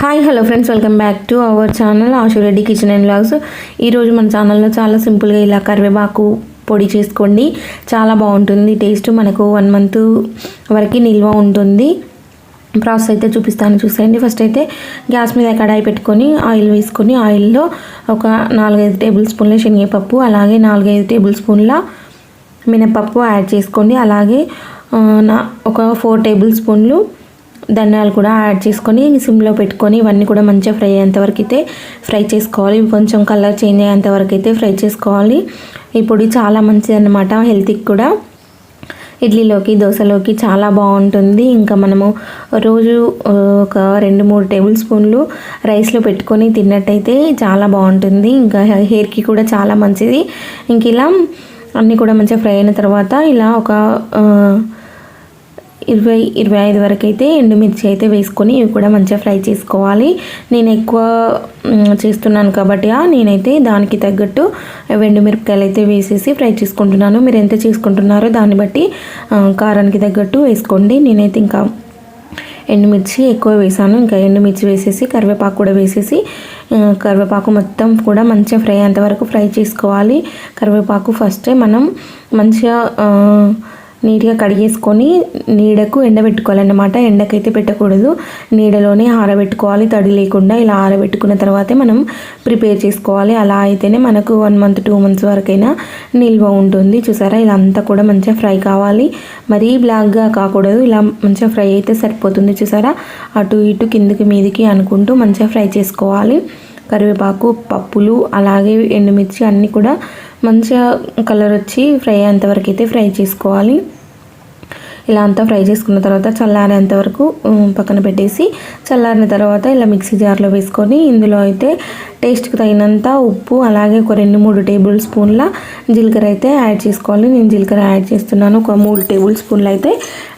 Hi hello friends, welcome back to our channel Ashu Reddy kitchen and vlogs. ఈరోజు మన ఛానల్లో చాలా సింపుల్గా ఇలా కరివేపాకు పొడి చేసుకోండి. చాలా బాగుంటుంది టేస్ట్. మనకు 1 month వరకు నిల్వ ఉంటుంది. ప్రాసెస్ అయితే చూపిస్తాను, చూసేయండి. ఫస్ట్ అయితే గ్యాస్ మీద కడాయి పెట్టుకొని ఆయిల్ వేసుకొని ఆయిల్లో ఒక 4-5 టేబుల్ స్పూన్ల శనగపప్పు, అలాగే 4-5 టేబుల్ స్పూన్ల మినపప్పు యాడ్ చేసుకోండి. అలాగే ఒక 4 టేబుల్ స్పూన్లు ధనియాలు కూడా యాడ్ చేసుకొని సిమ్లో పెట్టుకొని ఇవన్నీ కూడా మంచిగా ఫ్రై అయ్యేంత వరకు అయితే ఫ్రై చేసుకోవాలి. కొంచెం కలర్ చేంజ్ అయ్యేంత వరకు అయితే ఫ్రై చేసుకోవాలి. ఈ పొడి చాలా మంచిది అన్నమాట, హెల్త్కి కూడా. ఇడ్లీలోకి, దోశలోకి చాలా బాగుంటుంది. ఇంకా మనము రోజు ఒక 2-3 టేబుల్ స్పూన్లు రైస్లో పెట్టుకొని తిన్నట్టయితే చాలా బాగుంటుంది. ఇంకా హెయిర్కి కూడా చాలా మంచిది. ఇంక ఇలా అన్నీ కూడా మంచిగా ఫ్రై అయిన తర్వాత ఇలా ఒక 20-25 వరకు అయితే ఎండుమిర్చి అయితే వేసుకొని ఇవి కూడా మంచిగా ఫ్రై చేసుకోవాలి. నేను ఎక్కువ చేస్తున్నాను కాబట్టి నేనైతే దానికి తగ్గట్టు ఎండుమిరపకాయలు అయితే వేసేసి ఫ్రై చేసుకుంటున్నాను. మీరు ఎంత చేసుకుంటున్నారో దాన్ని బట్టి కారానికి తగ్గట్టు వేసుకోండి. నేనైతే ఇంకా ఎండుమిర్చి ఎక్కువ వేసాను. ఇంకా ఎండుమిర్చి వేసేసి కరివేపాకు కూడా వేసేసి కరివేపాకు మొత్తం కూడా మంచిగా ఫ్రై అయ్యేంత వరకు ఫ్రై చేసుకోవాలి. కరివేపాకు ఫస్టే మనం మంచిగా నీట్గా కడిగేసుకొని నీడకు ఎండబెట్టుకోవాలన్నమాట. ఎండకైతే పెట్టకూడదు, నీడలోనే ఆరబెట్టుకోవాలి, తడి లేకుండా. ఇలా ఆరబెట్టుకున్న తర్వాతే మనం ప్రిపేర్ చేసుకోవాలి. అలా అయితేనే మనకు 1 month 2 months వరకైనా నిల్వ ఉంటుంది. చూసారా, ఇలా అంతా కూడా మంచిగా ఫ్రై కావాలి. మరీ బ్లాక్గా కాకూడదు, ఇలా మంచిగా ఫ్రై అయితే సరిపోతుంది. చూసారా, అటు ఇటు కిందికి మీదికి అనుకుంటూ మంచిగా ఫ్రై చేసుకోవాలి. కరివేపాకు, పప్పులు, అలాగే ఎండుమిర్చి అన్నీ కూడా మంచిగా కలర్ వచ్చి ఫ్రై అయ్యేంతవరకు అయితే ఫ్రై చేసుకోవాలి. ఇలా అంతా ఫ్రై చేసుకున్న తర్వాత చల్లారేంత వరకు పక్కన పెట్టేసి, చల్లారిన తర్వాత ఇలా మిక్సీ జార్లో వేసుకొని ఇందులో అయితే టేస్ట్కి తగినంత ఉప్పు, అలాగే ఒక 2-3 టేబుల్ స్పూన్ల జీలకర్ర అయితే యాడ్ చేసుకోవాలి. నేను జీలకర్ర యాడ్ చేస్తున్నాను, ఒక 3 టేబుల్ స్పూన్లు అయితే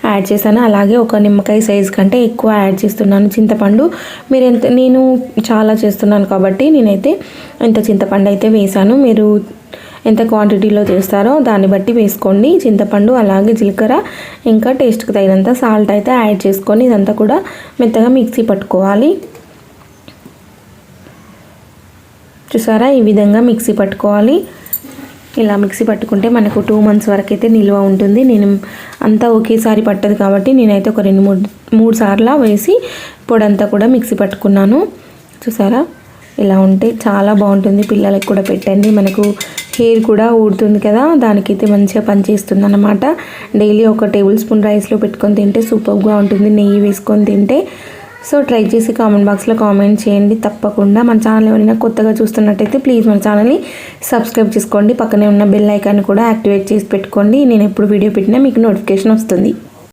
యాడ్ చేశాను. అలాగే ఒక నిమ్మకాయ సైజు కంటే ఎక్కువ యాడ్ చేస్తున్నాను చింతపండు. నేను చాలా చేస్తున్నాను కాబట్టి నేనైతే ఇంత చింతపండు అయితే వేసాను. మీరు ఎంత క్వాంటిటీలో చేస్తారో దాన్ని బట్టి వేసుకోండి చింతపండు, అలాగే జీలకర్ర, ఇంకా టేస్ట్కి తగినంత సాల్ట్ అయితే యాడ్ చేసుకొని ఇదంతా కూడా మెత్తగా మిక్సీ పట్టుకోవాలి. చూసారా, ఈ విధంగా మిక్సీ పట్టుకోవాలి. ఇలా మిక్సీ పట్టుకుంటే మనకు 2 months వరకు అయితే నిల్వ ఉంటుంది. నేను అంతా ఒకేసారి పట్టదు కాబట్టి నేనైతే ఒక 2-3 సార్లు వేసి పొడంతా కూడా మిక్సీ పట్టుకున్నాను. చూసారా, ఇలా ఉంటే చాలా బాగుంటుంది. పిల్లలకు కూడా పెట్టండి. మనకు హెయిర్ కూడా ఊడుతుంది కదా, దానికైతే మంచిగా పనిచేస్తుంది అన్నమాట. డైలీ ఒక టేబుల్ స్పూన్ రైస్లో పెట్టుకొని తింటే సూపర్గా ఉంటుంది, నెయ్యి వేసుకొని తింటే. సో ట్రై చేసి కామెంట్ బాక్స్లో కామెంట్ చేయండి తప్పకుండా. మన ఛానల్ ఎవరైనా కొత్తగా చూస్తున్నట్టయితే ప్లీజ్ మన ఛానల్ని సబ్స్క్రైబ్ చేసుకోండి. పక్కనే ఉన్న బెల్ ఐకాన్ కూడా యాక్టివేట్ చేసి పెట్టుకోండి. నేను ఎప్పుడు వీడియో పెట్టినా మీకు నోటిఫికేషన్ వస్తుంది.